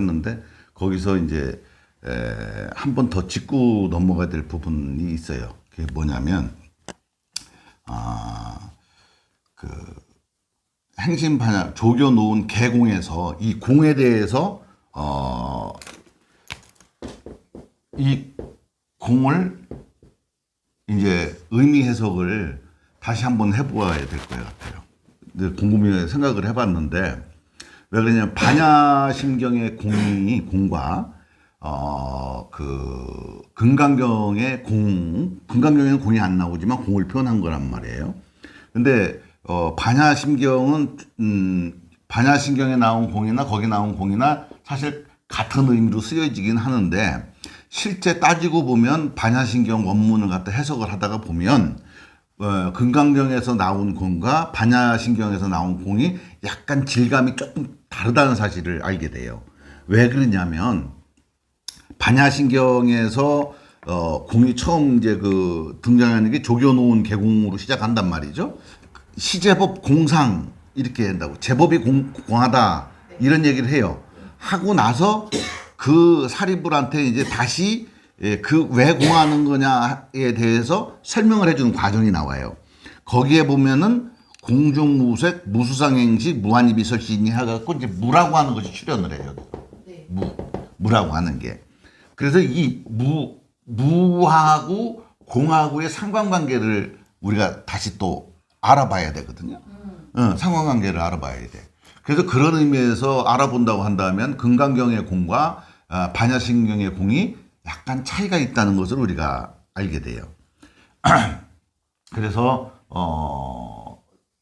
했는데 거기서 이제 한 번 더 짚고 넘어가야 될 부분이 있어요. 그게 뭐냐면 그 행신반야 조교 놓은 계공에서 이 공에 대해서 이 공을 이제 의미 해석을 다시 한번 해보아야 될 것 같아요. 곰곰이 생각을 해봤는데 왜 그러냐면 반야심경의 공과 그 금강경에는 공이 안 나오지만 공을 표현한 거란 말이에요. 근데 반야심경은 반야심경에 나온 공이나 거기 나온 공이나 사실 같은 의미로 쓰여지긴 하는데 실제 따지고 보면 반야심경 원문을 갖다 해석을 하다가 보면 금강경에서 나온 공과 반야심경에서 나온 공이 약간 질감이 조금 다르다는 사실을 알게 돼요. 왜 그러냐면 반야심경에서 공이 처음 이제 그 등장하는 게 조교노은 계공으로 시작한단 말이죠. 시제법 공상 이렇게 한다고 제법이 공하다 이런 얘기를 해요. 하고 나서 그 사리불한테 이제 다시 그 왜 공하는 거냐에 대해서 설명을 해주는 과정이 나와요. 거기에 보면은 공중무색, 무수상행식, 무한이비설신이 해갖고 이제 무라고 하는 것이 출연을 해요. 네. 무라고 하는 게. 그래서 이 무하고 공하고의 상관관계를 우리가 다시 또 알아봐야 되거든요. 상관관계를 알아봐야 돼. 그래서 그런 의미에서 알아본다고 한다면 금강경의 공과 반야심경의 공이 약간 차이가 있다는 것을 우리가 알게 돼요. 그래서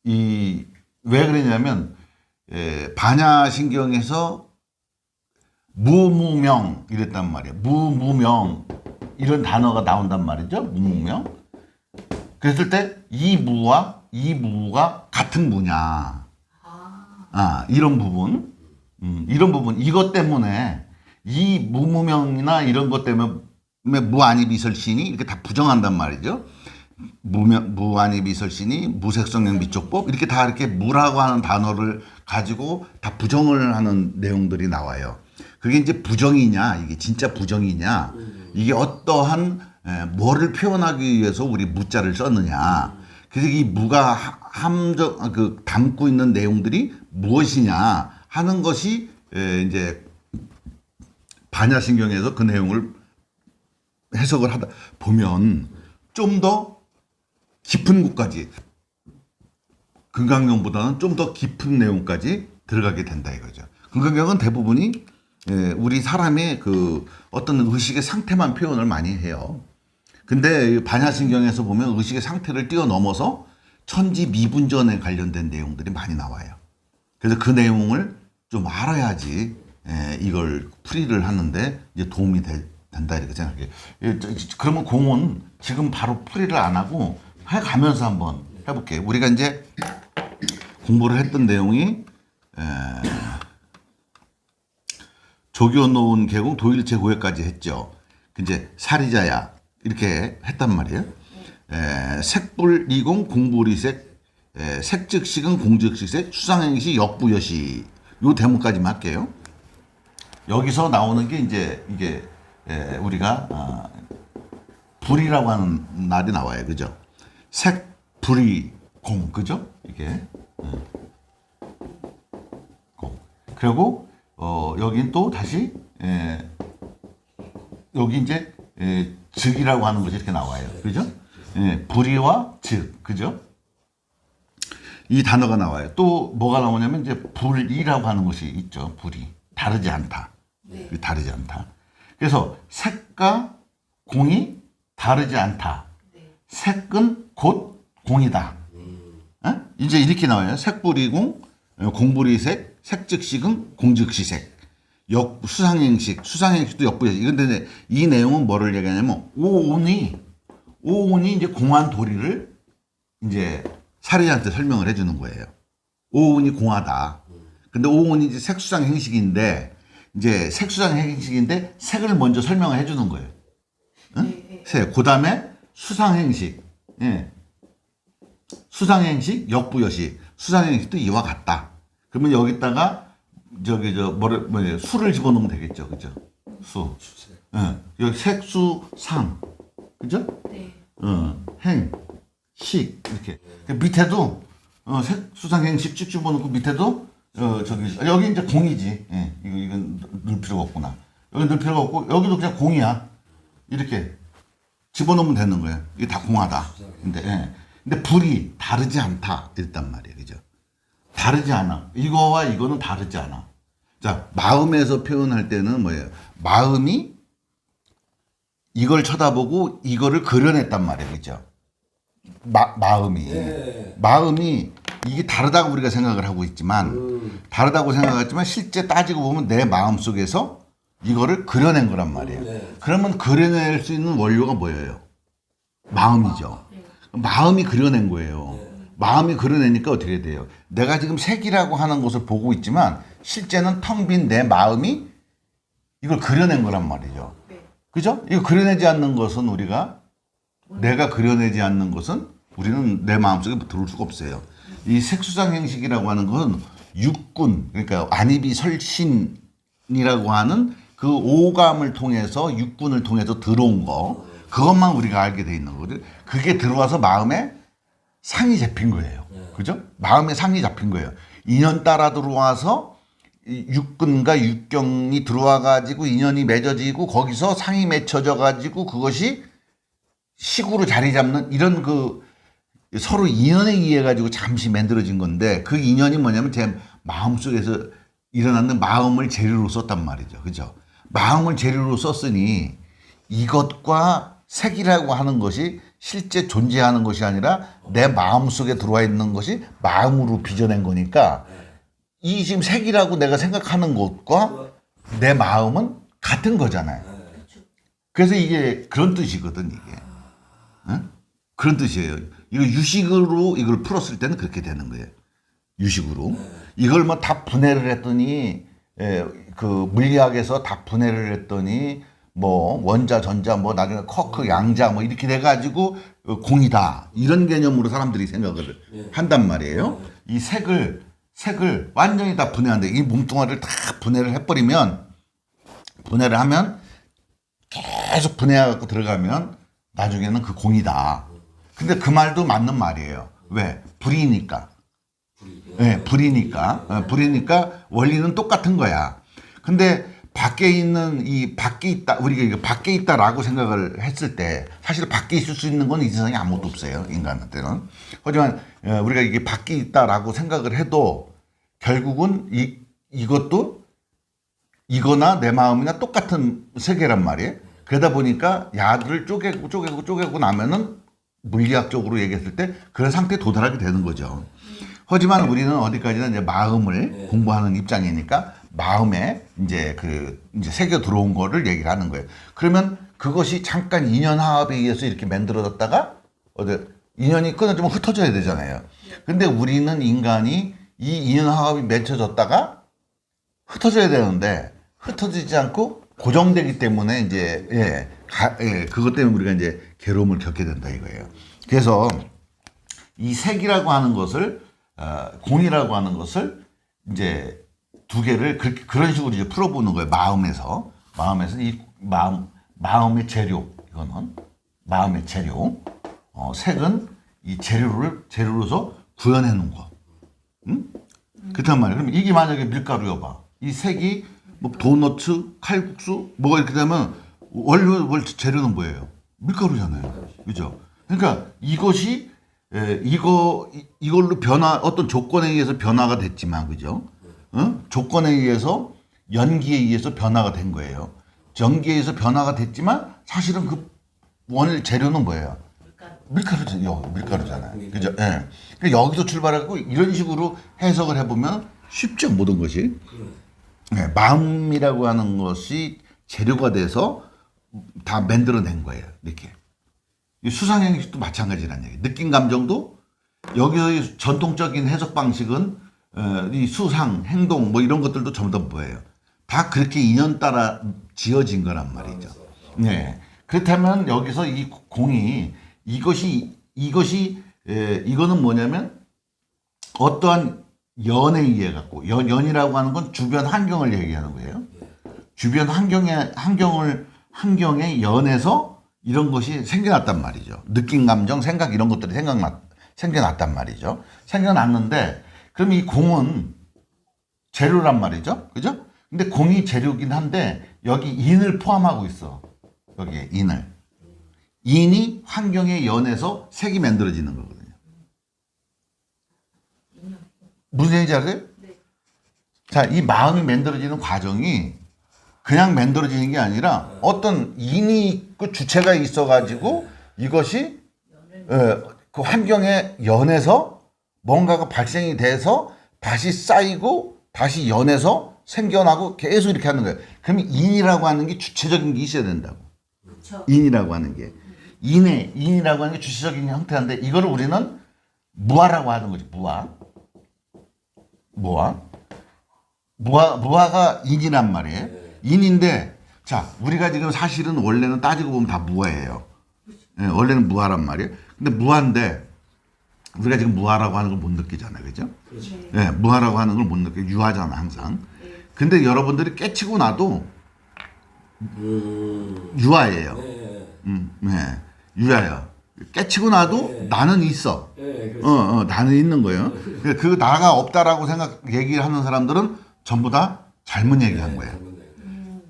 왜 그러냐면 반야심경에서 무무명 이랬단 말이에요. 무무명 이런 단어가 나온단 말이죠. 무무명. 그랬을 때 이 무와 이 무가 같은 무냐. 이런 부분. 이것 때문에 이 무무명이나 이런 것 때문에 무한이비설신이 이렇게 다 부정한단 말이죠. 무한이비설신이 무색성행비촉법 이렇게 다 이렇게 무라고 하는 단어를 가지고 다 부정을 하는 내용들이 나와요. 그게 이제 부정이냐, 이게 진짜 부정이냐, 이게 어떠한 뭐를 표현하기 위해서 우리 무자를 썼느냐. 그래서 이 무가 담고 있는 내용들이 무엇이냐 하는 것이 이제 반야심경에서 그 내용을 해석을 하다 보면 좀 더 깊은 곳까지 금강경보다는 좀 더 깊은 내용까지 들어가게 된다 이거죠. 금강경은 대부분이 우리 사람의 그 어떤 의식의 상태만 표현을 많이 해요. 근데 반야심경에서 보면 의식의 상태를 뛰어넘어서 천지미분전에 관련된 내용들이 많이 나와요. 그래서 그 내용을 좀 알아야지 이걸 풀이를 하는데 이제 도움이 된다 이렇게 생각해요. 그러면 공은 지금 바로 풀이를 안 하고 해가면서 한번 해볼게요. 우리가 이제 공부를 했던 내용이 조교노은 계공 도일체 고해까지 했죠. 이제 사리자야 이렇게 했단 말이에요. 색불이공 공불이색 색즉식은 공즉식색 수상행시 역부여시 요 대목까지만 할게요. 여기서 나오는 게 이제 이게 우리가 불이라고 하는 날이 나와요. 그죠? 색, 불이, 공. 그죠? 이게 공. 그리고 여긴 또 다시 여기 이제 즉이라고 하는 것이 이렇게 나와요. 그죠? 불이와 즉. 그죠? 이 단어가 나와요. 또 뭐가 나오냐면 이제 불이라고 하는 것이 있죠. 불이. 다르지 않다. 네. 다르지 않다. 그래서 색과 공이 다르지 않다. 네. 색은 곧 공이다. 이제 이렇게 나와요. 색불이공, 공불이색, 색즉식은 공즉시색. 수상행식, 수상행식도 역부여식. 근데 이 내용은 뭐를 얘기하냐면 오온이 이제 공한 도리를 이제 사리한테 설명을 해주는 거예요. 오온이 공하다. 근데 오온이 이제 색수상 행식인데 이제 색수상 행식인데 색을 먼저 설명을 해주는 거예요. 응? 색. 그 다음에 수상 행식. 예. 수상 행식, 역부여식. 수상 행식도 이와 같다. 그러면 여기다가 저기 뭐냐 수를 집어넣으면 되겠죠, 그죠? 수. 예. 여기 색수상, 그죠? 네. 행, 식 이렇게. 그 밑에도 색수상 행식 쭉 집어넣고 밑에도 저기 여기 이제 공이지. 예. 이건 넣을 필요가 없구나. 여기 넣을 필요가 없고 여기도 그냥 공이야. 이렇게 집어넣으면 되는 거예요. 이게 다 공하다. 근데 예. 근데 불이 다르지 않다 이랬단 말이에요, 그죠? 다르지 않아. 이거와 이거는 다르지 않아. 자, 마음에서 표현할 때는 뭐예요? 마음이 이걸 쳐다보고 이거를 그려냈단 말이에요, 그죠? 마음이. 네. 마음이 이게 다르다고 우리가 생각을 하고 있지만, 다르다고 생각했지만 실제 따지고 보면 내 마음 속에서 이거를 그려낸 거란 말이에요. 네. 그러면 그려낼 수 있는 원료가 뭐예요? 마음이죠. 마음이 그려낸 거예요. 마음이 그려내니까 어떻게 돼요? 내가 지금 색이라고 하는 것을 보고 있지만 실제는 텅 빈 내 마음이 이걸 그려낸 거란 말이죠. 그죠? 이거 그려내지 않는 것은 우리가 내가 그려내지 않는 것은 우리는 내 마음속에 들어올 수가 없어요. 이 색수상 행식이라고 하는 것은 육군, 그러니까 안입이 설신이라고 하는 그 오감을 통해서 육군을 통해서 들어온 거, 그것만 우리가 알게 돼 있는 거거든. 그게 들어와서 마음에 상이 잡힌 거예요. 그죠? 마음에 상이 잡힌 거예요. 인연 따라 들어와서 육근과 육경이 들어와 가지고 인연이 맺어지고 거기서 상이 맺혀져 가지고 그것이 식으로 자리 잡는 이런 그 서로 인연에 의해 가지고 잠시 만들어진 건데 그 인연이 뭐냐면 제 마음속에서 일어나는 마음을 재료로 썼단 말이죠. 그죠? 마음을 재료로 썼으니 이것과 색이라고 하는 것이 실제 존재하는 것이 아니라 내 마음속에 들어와 있는 것이 마음으로 빚어낸 거니까 이 지금 색이라고 내가 생각하는 것과 내 마음은 같은 거잖아요. 그래서 이게 그런 뜻이거든, 이게. 응? 그런 뜻이에요. 이거 유식으로 이걸 풀었을 때는 그렇게 되는 거예요. 유식으로. 이걸 뭐 다 분해를 했더니, 그 물리학에서 다 분해를 했더니, 뭐 원자, 전자, 뭐 나중에 쿼크, 양자 뭐 이렇게 돼가지고 공이다. 이런 개념으로 사람들이 생각을 한단 말이에요. 이 색을 완전히 다 분해한다. 이 몸뚱아리를 다 분해를 해버리면, 분해를 하면 계속 분해해갖고 들어가면 나중에는 그 공이다. 근데 그 말도 맞는 말이에요. 왜? 불이니까. 네, 불이니까. 불이니까 원리는 똑같은 거야. 근데 밖에 있는 밖에 있다. 우리가 이거 밖에 있다라고 생각을 했을 때 사실 밖에 있을 수 있는 건 이 세상에 아무것도 없어요. 인간한테는. 하지만 우리가 이게 밖에 있다라고 생각을 해도 결국은 이것도 이거나 내 마음이나 똑같은 세계란 말이에요. 그러다 보니까 야를 쪼개고 나면은 물리학적으로 얘기했을 때 그런 상태에 도달하게 되는 거죠. 하지만 우리는 어디까지나 이제 마음을 공부하는 입장이니까 마음에 이제 이제 새겨 들어온 거를 얘기를 하는 거예요. 그러면 그것이 잠깐 인연화합에 의해서 이렇게 만들어졌다가 인연이 끊어지면 흩어져야 되잖아요. 근데 우리는 인간이 이 인연화합이 맺혀졌다가 흩어져야 되는데 흩어지지 않고 고정되기 때문에 이제 그것 때문에 우리가 이제 괴로움을 겪게 된다 이거예요. 그래서 이 색이라고 하는 것을 공이라고 하는 것을 이제 두 개를 그런 식으로 이제 풀어보는 거예요. 마음에서 이 마음의 재료, 이거는 마음의 재료. 색은 이 재료로서 구현해 놓은 거. 응? 그렇단 말이에요. 그럼 이게 만약에 밀가루여봐. 이 색이 뭐 도너츠, 칼국수 뭐가 이렇게 되면 재료는 뭐예요? 밀가루잖아요. 그죠? 그러니까 이것이 이걸로 어떤 조건에 의해서 변화가 됐지만, 그죠? 조건에 의해서 연기에 의해서 변화가 된 거예요. 연기에 의해서 변화가 됐지만 사실은 그 원일 재료는 뭐예요? 밀가루잖아요. 그죠? 예. 그러니까 여기서 출발하고 이런 식으로 해석을 해보면 쉽죠, 모든 것이. 네, 마음이라고 하는 것이 재료가 돼서 다 만들어낸 거예요. 이렇게. 수상행식도 마찬가지라는 얘기. 느낀 감정도 여기서 전통적인 해석 방식은 이 수상, 행동 뭐 이런 것들도 전부 다 뭐예요? 다 그렇게 인연 따라 지어진 거란 말이죠. 네. 그렇다면 여기서 이 공이 이거는 뭐냐면 어떠한 연에 의해 갖고 연이라고 하는 건 주변 환경을 얘기하는 거예요. 주변 환경에 연해서 이런 것이 생겨났단 말이죠. 느낌, 감정, 생각 이런 것들이 생겨났단 말이죠. 생겨났는데 그럼 이 공은 재료란 말이죠. 그죠? 근데 공이 재료긴 한데 여기 인을 포함하고 있어. 여기에 인을. 인이 환경에 연해서 색이 만들어지는 거거든요. 무슨 얘기인지 아세요? 자, 이 마음이 만들어지는 과정이 그냥 만들어지는 게 아니라 어떤 인이 있고 주체가 있어가지고 이것이 그 환경에 연해서 뭔가가 발생이 돼서 다시 쌓이고 다시 연해서 생겨나고 계속 이렇게 하는 거예요. 그러면 인이라고 하는 게 주체적인 게 있어야 된다고. 그렇죠. 인이라고 하는 게. 인이라고 하는 게 주체적인 형태인데 이거를 우리는 무아라고 하는 거지. 무아가 인이란 말이에요. 인인데 자 우리가 지금 사실은 원래는 따지고 보면 다 무아예요. 예, 원래는 무아란 말이에요. 근데 무아인데 우리가 지금 무아라고 하는 걸 못 느끼잖아요. 그죠? 그렇죠. 예, 무아라고 하는 걸 못 느껴요. 유아잖아 항상. 근데 여러분들이 깨치고 나도 유아예요. 네. 유아예요. 깨치고 나도 나는 있어. 나는 있는 거예요. 그 나가 없다라고 얘기를 하는 사람들은 전부 다 잘못 얘기한 거예요.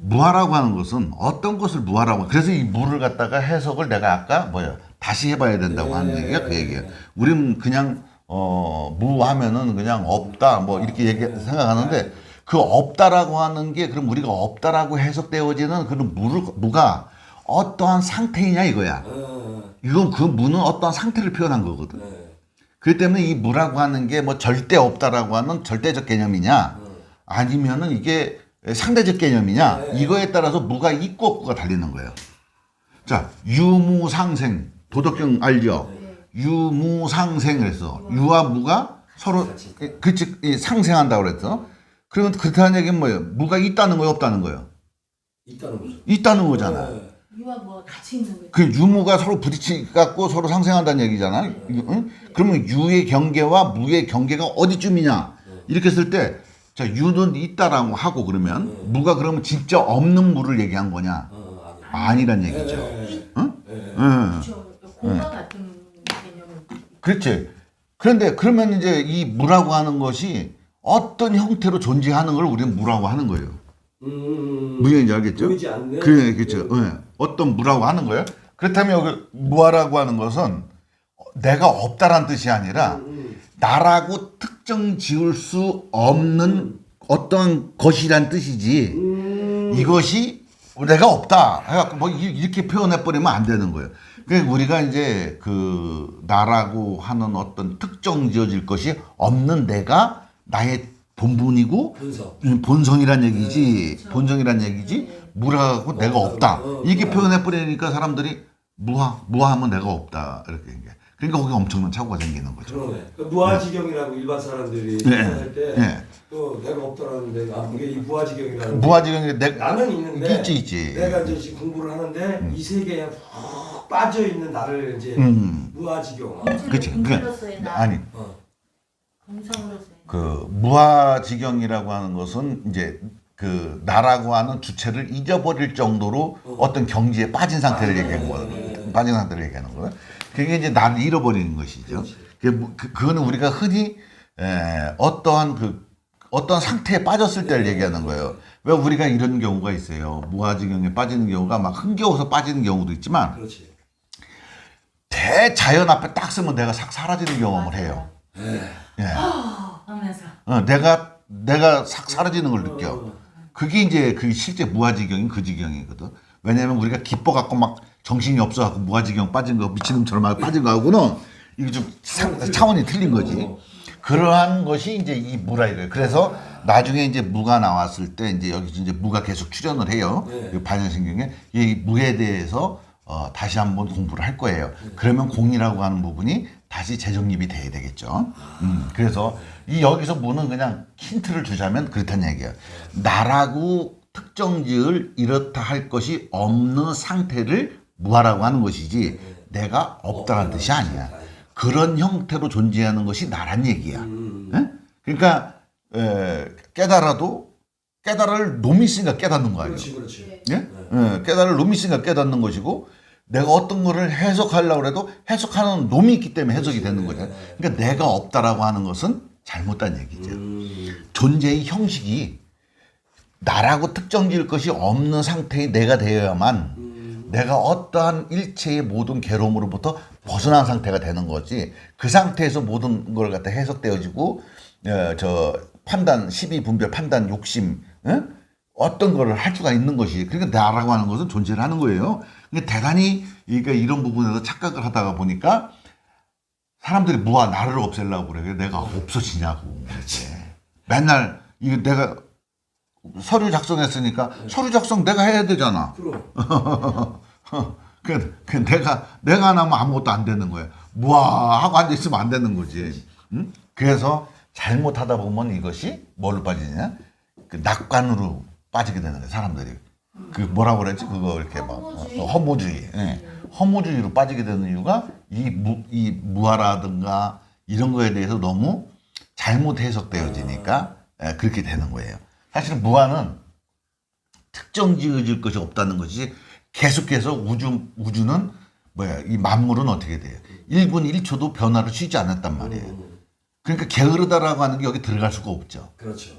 무아라고 하는 것은 어떤 것을 무아라고 그래서 이 무를 갖다가 해석을 내가 아까 다시 해봐야 된다고 하는 얘기가 그 얘기예요. 우리는 그냥 무하면은 그냥 없다 이렇게 생각하는데 그 없다라고 하는 게 그럼 우리가 없다라고 해석되어지는 그런 무가 어떠한 상태이냐 이거야. 이건 그 무는 어떠한 상태를 표현한 거거든. 그렇기 때문에 이 무라고 하는 게 절대 없다라고 하는 절대적 개념이냐 아니면은 이게 상대적 개념이냐 이거에 따라서 무가 있고 없고가 달리는 거예요. 자, 유무상생 도덕경 알죠? 유무상생 그래서 유와 무가 서로 상생한다고 그랬어. 그러면 그렇다는 얘기는 뭐예요? 무가 있다는 거예요, 없다는 거예요? 있다는 거죠. 있다는 거잖아. 유와 무가 같이 있는 거죠. 그 유무가 서로 부딪히갖고 서로 상생한다는 얘기잖아. 응? 그러면 유의 경계와 무의 경계가 어디쯤이냐? 이렇게 했을 때 자, 유는 있다라고 하고 그러면 무가 그러면 진짜 없는 무를 얘기한 거냐? 아니란 얘기죠. 응? 그렇죠. 공과 같은 개념은. 그렇지. 그런데 그러면 이제 이 무라고 하는 것이 어떤 형태로 존재하는 걸 우리는 무라고 하는 거예요. 무슨 얘기인지 알겠죠? 보이지 않는. 그렇죠. 어떤 무라고 하는 거예요. 그렇다면 여기 무아라고 하는 것은 내가 없다란 뜻이 아니라 나라고 특정 지을 수 없는 어떤 것이란 뜻이지 이것이 내가 없다 해갖고 이렇게 표현해버리면 안 되는 거예요. 그러니까 우리가 이제 그 나라고 하는 어떤 특정 지어질 것이 없는 내가 나의 본분이고 본성이란 얘기지. 그렇죠. 본성이란 얘기지. 무라고 내가 없다. 이렇게 표현해버리니까 사람들이 무하면 내가 없다 이렇게 얘기해. 그러니까 거기 엄청난 착오가 생기는 거죠. 그러네. 그 무아지경이라고 일반 사람들이 할 때 또 내가 없더라는데 그게 이 무아지경이라는. 무아지경이 나는 있는데 있지. 내가 이제 공부를 하는데 이 세계에 푹 빠져 있는 나를 이제 무아지경. 그렇지. 공로서의 나. 아니. 공성으로서의. 그 무아지경이라고 하는 것은 이제 그 나라고 하는 주체를 잊어버릴 정도로 어떤 경지에 빠진 상태를 얘기하는 거예요. 빠진 상태를 얘기하는 거예요. 그게 이제 나를 잃어버리는 것이죠. 그거는 우리가 흔히 어떤 상태에 빠졌을 때를 얘기하는 거예요. 왜 우리가 이런 경우가 있어요. 무아지경에 빠지는 경우가 막 흥겨워서 빠지는 경우도 있지만 그렇지. 대자연 앞에 딱 서면 내가 싹 사라지는 경험을 해요. 하면서. 내가 싹 사라지는 걸 느껴. 그게 이제 그 실제 무아지경인 그 지경이거든. 왜냐면 우리가 기뻐갖고 막 정신이 없어갖고 무아지경 빠진 거 미친놈처럼 막 빠진 거하고는 이게 좀 차원이 틀린 거지. 그러한 것이 이제 이 무라 이거예요. 그래서 나중에 이제 무가 나왔을 때 이제 여기 이제 무가 계속 출연을 해요. 반야신경에 이 무에 대해서 다시 한번 공부를 할 거예요. 그러면 공이라고 하는 부분이 다시 재정립이 돼야 되겠죠. 그래서 이 여기서 무는 그냥 힌트를 주자면 그렇다는 얘기예요. 나라고 특정지을 이렇다 할 것이 없는 상태를 무아라고 하는 것이지 내가 없다는 뜻이 아니야. 그런 형태로 존재하는 것이 나란 얘기야. 그러니까 깨달을 놈이 있으니까 깨닫는 거 아니에요. 그렇지. 예? 깨달을 놈이 있으니까 깨닫는 것이고 내가 어떤 거를 해석하려고 해도 해석하는 놈이 있기 때문에 해석이 되는 거잖아요. 그러니까 내가 없다라고 하는 것은 잘못된 얘기죠. 존재의 형식이 나라고 특정 지을 것이 없는 상태의 내가 되어야만 내가 어떠한 일체의 모든 괴로움으로부터 벗어난 상태가 되는 거지. 그 상태에서 모든 걸 갖다 해석되어지고 저 판단, 시비, 분별, 판단, 욕심, 어떤 거를 할 수가 있는 것이. 그러니까 나라고 하는 것은 존재를 하는 거예요. 그러니까 대단히 그러니까 이런 부분에서 착각을 하다가 보니까 사람들이 무아 나를 없애려고 그래. 내가 없어지냐고. 맨날 이거 내가 서류 작성했으니까 서류 작성 내가 해야 되잖아. 그럼. 내가 안 하면 아무것도 안 되는 거야. 무아하고 앉아 있으면 안 되는 거지. 응? 그래서 잘못하다 보면 이것이 뭘로 빠지냐? 그 낙관으로 빠지게 되는 거야, 사람들이. 그 뭐라고 그랬지? 그거 이렇게 막 허무주의. 예. 허무주의로 빠지게 되는 이유가 이 무아라든가 이런 거에 대해서 너무 잘못 해석되어지니까 그렇게 되는 거예요. 사실은 무아는 특정 지어질 것이 없다는 것이 계속해서 우주는 이 만물은 어떻게 돼요? 1분 1초도 변화를 쉬지 않았단 말이에요. 그러니까 게으르다라고 하는 게 여기 들어갈 수가 없죠. 그렇죠.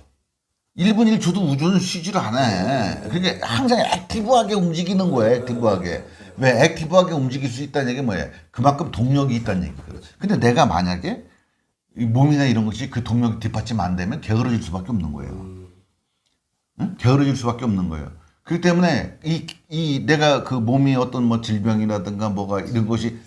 1분 1초도 우주는 쉬지를 않아. 그러니까 항상 액티브하게 움직이는 거예요. 액티브하게. 왜 액티브하게 움직일 수 있다는 얘기는 뭐예요? 그만큼 동력이 있다는 얘기거든. 근데 내가 만약에 이 몸이나 이런 것이 그 동력이 뒷받침 안 되면 게으러질 수밖에 없는 거예요. 응? 게으러질 수밖에 없는 거예요. 그렇기 때문에 내가 그 몸이 어떤 뭐 질병이라든가 뭐가 이런 것이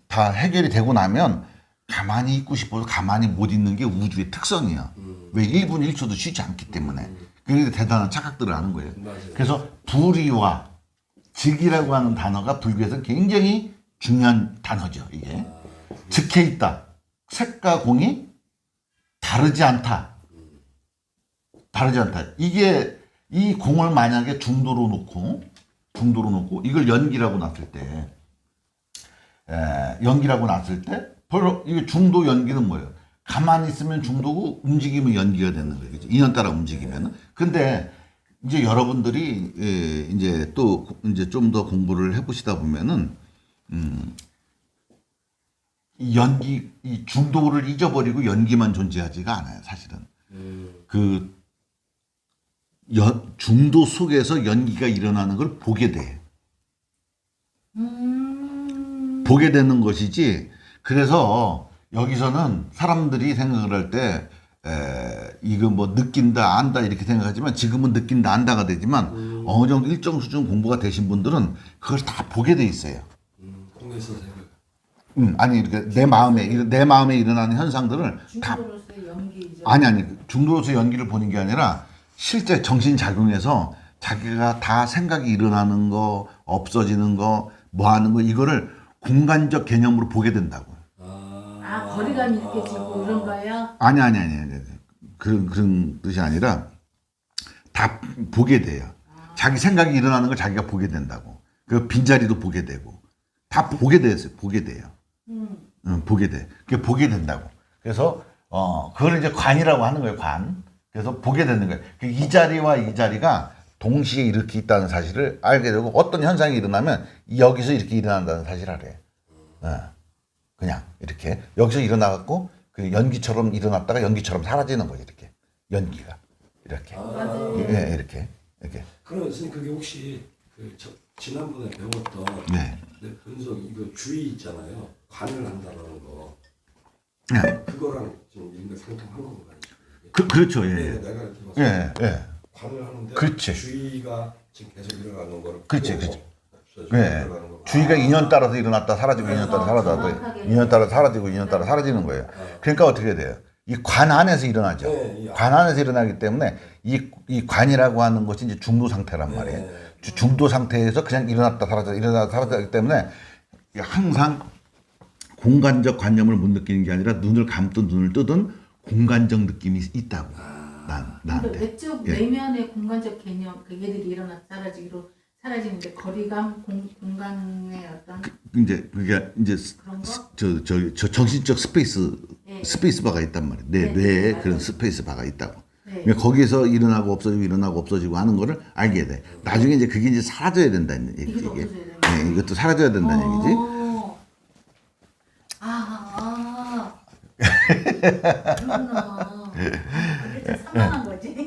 다 해결이 되고 나면 가만히 있고 싶어도 가만히 못 있는 게 우주의 특성이야. 왜 1분 1초도 쉬지 않기 때문에. 그러니까 대단한 착각들을 하는 거예요. 맞아요. 그래서 불의와 즉이라고 하는 단어가 불교에서 굉장히 중요한 단어죠. 이게 즉해 있다. 색과 공이 다르지 않다. 다르지 않다. 이게 이 공을 만약에 중도로 놓고 이걸 연기라고 놨을 때 바로 이게 중도 연기는 뭐예요? 가만히 있으면 중도고 움직이면 연기가 되는 거예요. 그죠? 인연 따라 움직이면. 근데 이제 여러분들이 이제 또 이제 좀 더 공부를 해보시다 보면은 이 중도를 잊어버리고 연기만 존재하지가 않아요. 사실은 그 중도 속에서 연기가 일어나는 걸 보게 돼. 보게 되는 것이지. 그래서 여기서는 사람들이 생각을 할 때 이거 뭐 느낀다 안다 이렇게 생각하지만 지금은 느낀다 안다가 되지만 어느 정도 일정 수준 공부가 되신 분들은 그걸 다 보게 돼 있어요. 공에서 생각. 아니 이렇게 내 마음에 일어나는 현상들을 다 중도로서의 연기죠. 아니 중도로서 연기를 보는 게 아니라 실제 정신 작용해서 자기가 다 생각이 일어나는 거 없어지는 거 뭐 하는 거 이거를 공간적 개념으로 보게 된다고. 거리감이 느껴지고 그런 거예요? 아니. 그런 뜻이 아니라 다 보게 돼요. 자기 생각이 일어나는 걸 자기가 보게 된다고. 그 빈자리도 보게 되고. 다 보게 돼요. 보게 돼요. 보게 돼. 그게 보게 된다고. 그래서, 그걸 이제 관이라고 하는 거예요, 관. 그래서 보게 되는 거예요. 이 자리와 이 자리가 동시에 이렇게 있다는 사실을 알게 되고 어떤 현상이 일어나면 여기서 이렇게 일어난다는 사실을 알아요. 그냥 이렇게 여기서 일어나갖고 그 연기처럼 일어났다가 연기처럼 사라지는 거죠. 이렇게 연기가 이렇게 이렇게 그럼 선생님 그게 혹시 지난번에 배웠던 네. 분석 이거 주의 있잖아요. 관을 한다라는 거. 네. 그거랑 좀 일맥상통한 건가요? 그렇죠. 네, 내가 이렇게 봤을 때 관을 하는데 그렇지. 주의가 지금 계속 일어나는 거를 그렇지. 네. 주의가 인연 따라서 일어났다 사라지고 인연 따라 사라졌다 인연 따라 사라지고 인연 따라 사라지는 거예요. 그러니까 어떻게 돼요? 이 관 안에서 일어나죠. 관 안에서 일어나기 때문에 이 관이라고 하는 것이 이제 중도 상태란 말이에요. 중도 상태에서 그냥 일어났다 사라졌기 때문에 항상 공간적 관념을 못 느끼는 게 아니라 눈을 감든 눈을 뜨든 공간적 느낌이 있다고. 나한테. 외적 내면의 공간적 개념, 그 얘들이 일어나 사라지는데 거리감, 공간의 어떤 이제 그게 이제 그런 거? 저 정신적 스페이스 스페이스바가 있단 말이에요. 내 네. 뇌에 맞아요. 그런 스페이스바가 있다고. 네. 그러니까 거기서 일어나고 없어지고 일어나고 없어지고 하는 거를 알게 돼. 나중에 이제 그게 이제 사라져야 된다는 얘기지. 이것도 이게. 없어져야 되는 네, 이것도 사라져야 된다는 얘기지. 그렇구나. 이게 참 상관한 거지.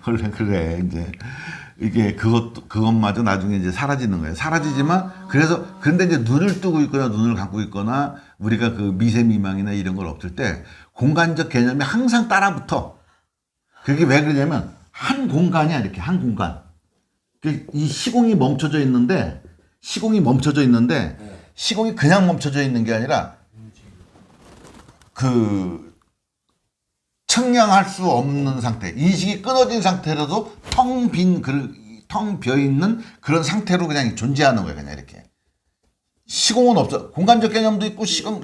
원래 그래 이제 이게 그것마저 나중에 이제 사라지는 거예요. 사라지지만 그래서 근데 이제 눈을 뜨고 있거나 눈을 감고 있거나 우리가 그 미세미망이나 이런 걸 없을 때 공간적 개념이 항상 따라붙어. 그게 왜 그러냐면 한 공간이야 이렇게 한 공간. 이 시공이 멈춰져 있는데 시공이 그냥 멈춰져 있는 게 아니라 그 측량할 수 없는 상태, 인식이 끊어진 상태로도 텅 비어 있는 그런 상태로 그냥 존재하는 거예요. 그냥 이렇게. 시공은 없어. 공간적 개념도 있고 시간적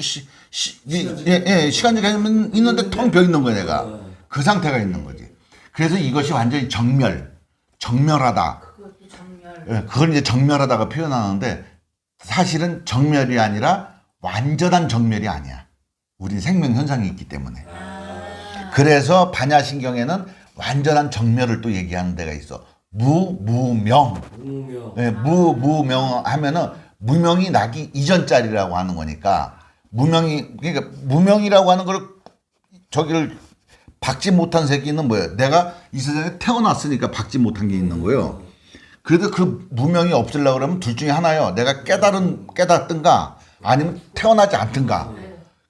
개념은 있는데 텅 비어 있는 거야, 내가. 그 상태가 있는 거지. 그래서 이것이 완전히 정멸하다. 그것도 정멸. 예, 그걸 이제 정멸하다가 표현하는데 사실은 정멸이 아니라 완전한 정멸이 아니야. 우리 생명 현상이 있기 때문에. 그래서 반야신경에는 완전한 정멸을 또 얘기하는 데가 있어. 무명. 예, 무명 하면은 무명이 나기 이전 자리라고 하는 거니까 그러니까 무명이라고 하는 걸 저기를 박지 못한 새끼는 뭐예요? 내가 이 세상에 태어났으니까 박지 못한 게 있는 거예요. 그래도 그 무명이 없으려고 그러면 둘 중에 하나요. 내가 깨닫든가 아니면 태어나지 않든가.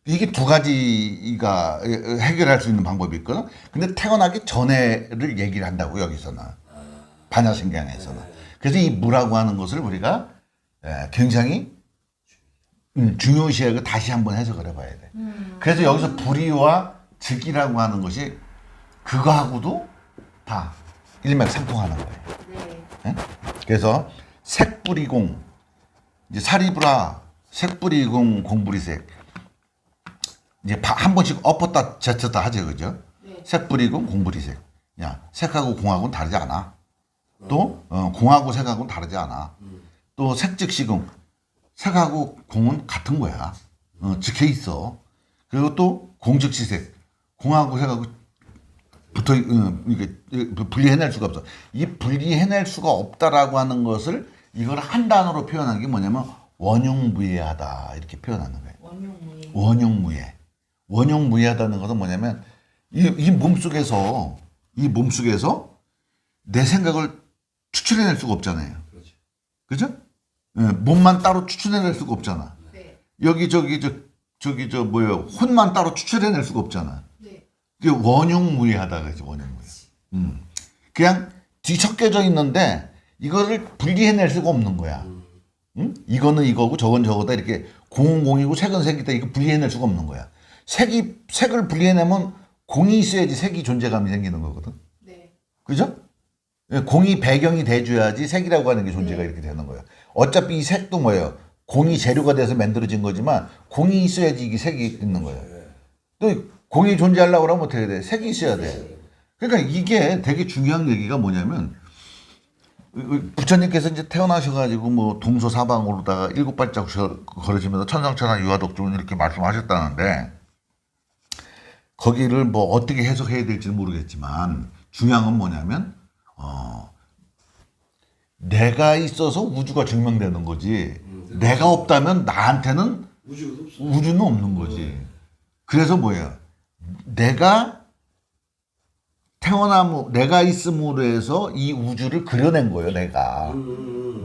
이게 두 가지가 해결할 수 있는 방법이 있거든. 근데 태어나기 전에를 얘기를 한다고 여기서는. 반야신경에서는. 그래서 이 무라고 하는 것을 우리가 굉장히 중요시하고 다시 한번 해석을 해봐야 돼. 그래서 여기서 불의와 즉이라고 하는 것이 그거하고도 다 일맥상통하는 거예요. 네. 그래서 색불이공, 이제 사리불화, 색불이공, 공불이색. 이제 한 번씩 엎었다 제쳤다 하죠, 그죠? 네. 색불이공, 공불이색. 야, 색하고 공하고는 다르지 않아. 또 공하고 색하고는 다르지 않아. 또 색즉시공, 색하고 공은 같은 거야. 적혀 있어. 그리고 또 공즉시색, 공하고 색하고 이게 분리해낼 수가 없어. 이 분리해낼 수가 없다라고 하는 것을 이걸 한 단어로 표현한 게 뭐냐면 원흉무예하다 이렇게 표현하는 거예요. 원흉무예. 원흉무예. 원흉무예하다는 것은 뭐냐면 이 몸속에서 내 생각을 추출해낼 수가 없잖아요. 그죠? 예, 몸만 따로 추출해낼 수가 없잖아. 네. 여기 저 뭐예요? 혼만 따로 추출해낼 수가 없잖아. 네. 그게 원흉무예하다 그러지. 원흉무예. 그냥 뒤섞여져 있는데 이거를 분리해낼 수가 없는 거야. 이거는 이거고 저건 저거다 이렇게 공은 공이고 색은 색이다 이거 분리해낼 수가 없는 거야. 색을 분리해내면 공이 있어야지 색이 존재감이 생기는 거거든. 네. 그죠? 예, 공이 배경이 돼줘야지 색이라고 하는 게 존재가 이렇게 되는 거예요. 어차피 이 색도 뭐예요? 공이 재료가 돼서 만들어진 거지만 공이 있어야지 이게 색이 있는 거예요. 또 공이 존재하려고 그러면 어떻게 돼? 색이 있어야 돼. 그러니까 이게 되게 중요한 얘기가 뭐냐면 부처님께서 이제 태어나셔가지고 뭐 동서사방으로다가 7발자국 걸으시면서 천상천하 유화독존 이렇게 말씀하셨다는데 거기를 뭐 어떻게 해석해야 될지는 모르겠지만 중요한 건 뭐냐면 내가 있어서 우주가 증명되는 거지. 내가 없다면 나한테는 우주는 없는 거지. 그래서 뭐예요? 내가 내가 있음으로 해서 이 우주를 그려낸 거예요, 내가.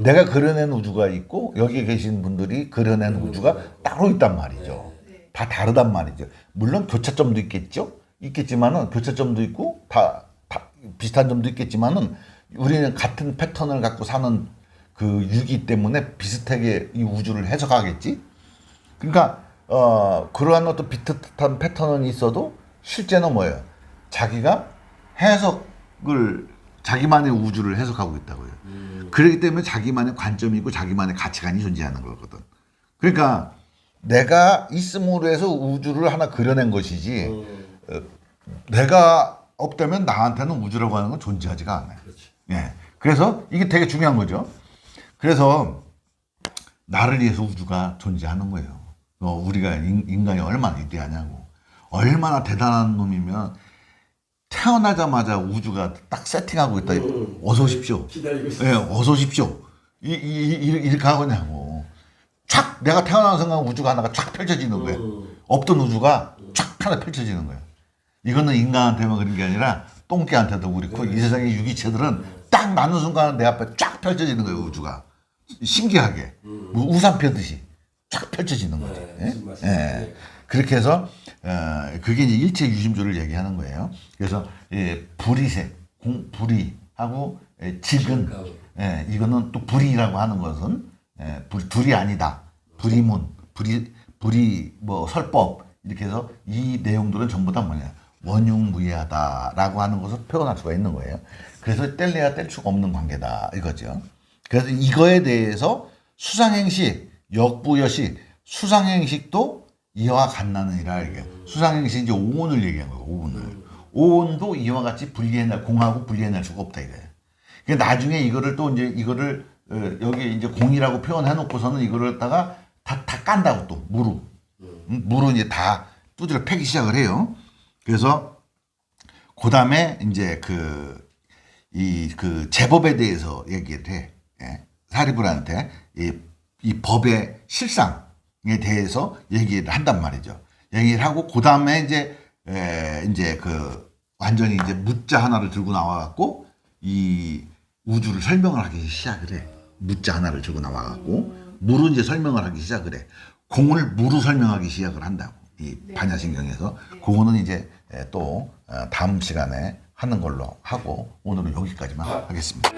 내가 그려낸 우주가 있고 여기에 계신 분들이 그려낸 우주가 따로 있단 말이죠. 다 다르단 말이죠. 물론 교차점도 있겠지만은 교차점도 있고 다 비슷한 점도 있겠지만은 우리는 같은 패턴을 갖고 사는 그 유기 때문에 비슷하게 이 우주를 해석하겠지. 그러니까 그러한 어떤 비슷한 패턴은 있어도 실제는 뭐예요? 자기가 자기만의 우주를 해석하고 있다고요. 그렇기 때문에 자기만의 관점이 있고 자기만의 가치관이 존재하는 거거든. 그러니까 내가 있음으로 해서 우주를 하나 그려낸 것이지 내가 없다면 나한테는 우주라고 하는 건 존재하지가 않아요. 예. 그래서 이게 되게 중요한 거죠. 그래서 나를 위해서 우주가 존재하는 거예요. 우리가 인간이 얼마나 위대하냐고. 얼마나 대단한 놈이면 태어나자마자 우주가 딱 세팅하고 있다. 어서 오십시오. 기다리고 있어. 예, 어서 오십시오. 이렇게 하거냐고. 촥 내가 태어나는 순간 우주가 하나가 쫙 펼쳐지는 거예요. 없던 우주가 쫙 하나 펼쳐지는 거예요. 이거는 인간한테만 그런 게 아니라 똥개한테도 그렇고 이 세상의 유기체들은 딱 나는 순간 내 앞에 쫙 펼쳐지는 거예요. 우주가 신기하게 뭐 우산 펴듯이 쫙 펼쳐지는 거죠. 무슨 말씀이세요? 예. 그렇게 해서 그게 이제 일체 유심조를 얘기하는 거예요. 그래서 불이색, 불이하고 직은 이거는 또 불이라고 하는 것은 불이 아니다. 불이문, 불이 뭐 설법 이렇게 해서 이 내용들은 전부 다 뭐냐 원흉무예하다라고 하는 것을 표현할 수가 있는 거예요. 그래서 뗄래야 뗄 수가 없는 관계다 이거죠. 그래서 이거에 대해서 수상행식, 역부여식, 수상행식도 이와 같나느니라 이게 수상행식 이제 오온을 얘기한 거예요. 오온을 오온도 이와 같이 분리해낼 공하고 분리해낼 수가 없다 이거예요. 그러니까 나중에 이거를 또 이제 이거를 여기 이제 공이라고 표현해놓고서는 이거를 갖다가 다 깐다고 또 무로 이제 다 두드려 패기 시작을 해요. 그래서 그 다음에 이제 그 제법에 대해서 얘기를 해. 사리불한테 이 법의 실상에 대해서 얘기를 한단 말이죠. 얘기를 하고 그 다음에 이제 완전히 이제 무자 하나를 들고 나와갖고 이 우주를 설명을 하기 시작을 해. 무자 하나를 들고 나와갖고 무로 이제 설명을 하기 시작을 해. 공을 무로 설명하기 시작을 한다고. 이 반야신경에서 그거는 이제 또 다음 시간에 하는 걸로 하고 오늘은 여기까지만 하겠습니다.